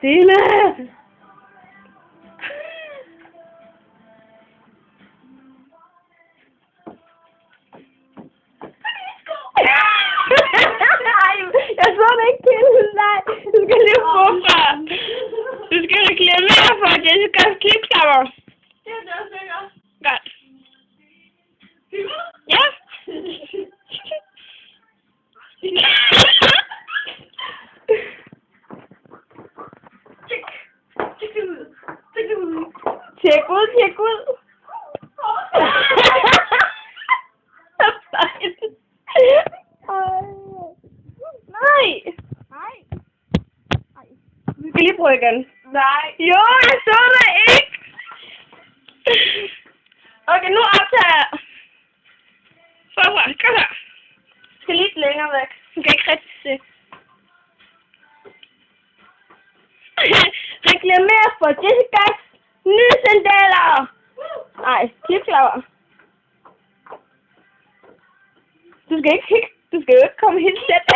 Stille! Ej, jeg så det ikke til. Nej, du skal lige forfra. Du skal reklamere for Jessicas klipklapper. Det er det også lækkert. Godt. Ja. Tjek ud. Nej. Vi skal lige prøve igen. Nej. Jo, jeg så det ikke. Okay, nu optager jeg. Forfra, kom her. Jeg skal lidt længere væk. Du kan ikke rigtig se. Reklamer for Jessicas nye sandaler. Nej, klipklapper. Du skal jo ikke komme helt tæt.